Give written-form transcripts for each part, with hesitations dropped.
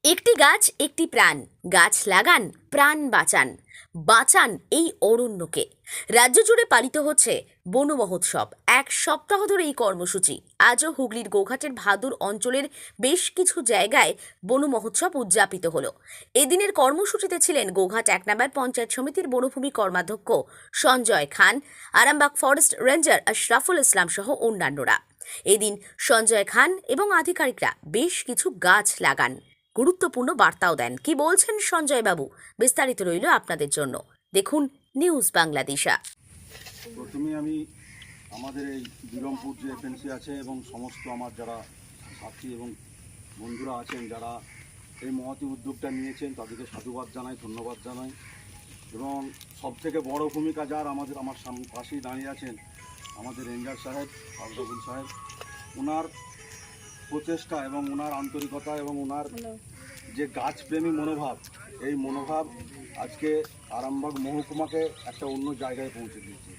একটি গাছ একটি প্রাণ, গাছ লাগান প্রাণ বাঁচান, বাঁচান এই অরণ্যকে। রাজ্য জুড়ে পালিত হচ্ছে বন মহোৎসব। এক সপ্তাহ ধরে এই কর্মসূচি। আজও হুগলির গোঘাটের ভাদুর অঞ্চলের বেশ কিছু জায়গায় বন মহোৎসব উদযাপিত হলো। এদিনের কর্মসূচিতে ছিলেন গোঘাট ১ নম্বর পঞ্চায়েত সমিতির বনভূমি কর্মাধ্যক্ষ সঞ্জয় খান, আরামবাগ ফরেস্ট রেঞ্জার আশরাফুল ইসলাম সহ অন্যান্যরা। এদিন সঞ্জয় খান এবং আধিকারিকরা বেশ কিছু গাছ লাগান, গুরুত্বপূর্ণ বার্তাও দেন। কি বলছেন সঞ্জয় বাবু, বিস্তারিত রইল আপনাদের জন্য। দেখুন নিউজ বাংলাদেশা। প্রথমে আমি আমাদের এই বিরমপুর যে এফএনসি আছে এবং সমস্ত আমার যারা সাথী এবং বন্ধুরা আছেন যারা এই মহতি উদ্যোগটা নিয়েছেন তাদেরকে সাধুবাদ জানাই, ধন্যবাদ জানাই। এবং সবথেকে বড় ভূমিকা যার আমার পাশেই দাঁড়িয়ে আছেন আমাদের রেঞ্জার সাহেব আশরাফুল সাহেব, ওনার প্রচেষ্টা এবং ওনার আন্তরিকতা এবং ওনার যে গাছপ্রেমী মনোভাব, এই মনোভাব আজকে আরামবাগ মহকুমাকে একটা অন্য জায়গায় পৌঁছে দিয়েছে।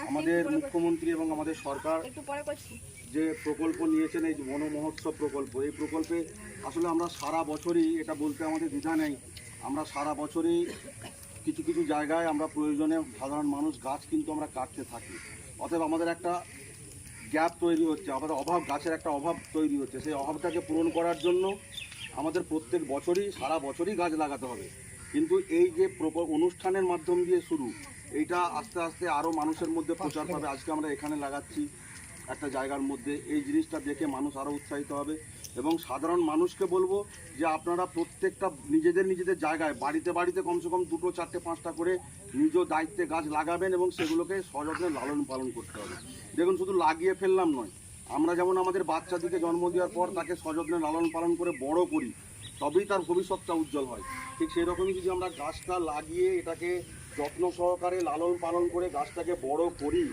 আমাদের মুখ্যমন্ত্রী এবং আমাদের সরকার যে প্রকল্প নিয়েছেন এই বন মহোৎসব প্রকল্প, এই প্রকল্পে আসলে আমরা সারা বছরই, এটা বলতে আমাদের দ্বিধা নেই, আমরা সারা বছরই কিছু কিছু জায়গায় আমরা প্রয়োজনে সাধারণ মানুষ গাছ কিন্তু আমরা কাটতে থাকি। অতএব আমাদের একটা গ্যাপ তৈরি হচ্ছে, আমাদের অভাব, গাছের একটা অভাব তৈরি হচ্ছে। সেই অভাবটাকে পূরণ করার জন্য আমাদের প্রত্যেক বছরই সারা বছরই গাছ লাগাতে হবে। কিন্তু এই যে অনুষ্ঠানের মাধ্যম দিয়ে শুরু, এইটা আস্তে আস্তে আরও মানুষের মধ্যে প্রচার পাবে। আজকে আমরা এখানে লাগাচ্ছি একটা জায়গার মধ্যে, এই জিনিসটা দেখে মানুষ আরও উৎসাহিত হবে। এবং সাধারণ মানুষকে বলবো যে আপনারা প্রত্যেকটা নিজেদের জায়গায় বাড়িতে বাড়িতে কমসে কম 2, 4, 5টা করে নিজ দায়িত্বে গাছ লাগাবেন এবং সেগুলোকে সযত্নে লালন পালন করতে হবে। দেখুন, শুধু লাগিয়ে ফেললাম নয়, আমরা যেমন আমাদের বাচ্চাদিকে জন্ম দেওয়ার পর তাকে সযত্নে লালন পালন করে বড় করি, তবেই তার ভবিষ্যৎটা উজ্জ্বল হয়। ঠিক সেই রকমই যদি আমরা গাছটা লাগিয়ে এটাকে যত্ন সহকারে লালন পালন করে গাছটাকে বড় করি,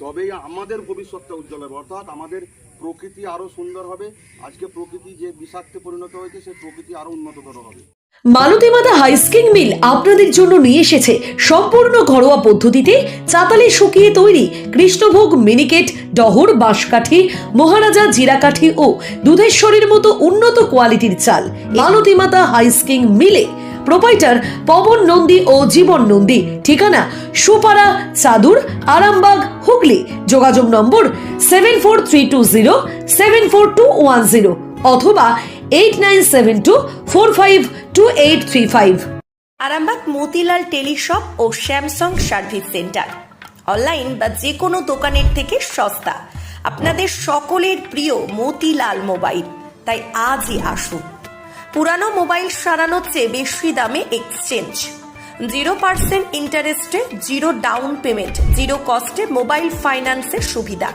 তবেই আমাদের ভবিষ্যৎটা উজ্জ্বল হবে, অর্থাৎ আমাদের প্রকৃতি আরও সুন্দর হবে। আজকে প্রকৃতি যে বিষাক্তে পরিণত হয়েছে, সেই প্রকৃতি আরও উন্নততর হবে। মালতী মাতা হাইস্কিং মিল আপনাদের জন্য নিয়ে এসেছে সম্পূর্ণ ঘরোয়া পদ্ধতিতে চাতালে শুকিয়ে তৈরি কৃষ্ণভোগ মিনিকেট, ডহর, বাঁশকাঠি, মহারাজা জিরাকাঠি ও দুধেশ্বরীর মতো উন্নত কোয়ালিটির চাল। মালতী মাতা হাইস্কিং মিলে প্রোপাইটার পবন নন্দী ও জীবন নন্দী। ঠিকানা সুপারা চাদুর, আরামবাগ, হুগলি। যোগাযোগ নম্বর 7432074210 অথবা 8972452835। আরামবাগ মতিলাল টেলিশপ ও স্যামসাং সার্ভিস সেন্টার, অনলাইন বা যে কোনো দোকানের থেকে সস্তা। আপনাদের সকলের প্রিয় মতিলাল মোবাইল, তাই আজই আসুন। পুরানো মোবাইল সারানোর চেয়ে বেশি দামে এক্সচেঞ্জ, 0% ইন্টারেস্টে, 0 ডাউন পেমেন্ট, 0 কস্টে মোবাইল ফাইন্যান্সের সুবিধা।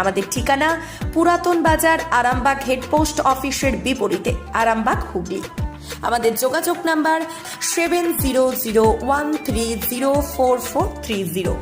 আমাদের ঠিকানা পুরাতন বাজার, আরামবাগ হেডপোস্ট অফিসের বিপরীতে, আরামবাগ, হুগলি। আমাদের যোগাযোগ নাম্বার 7001304430।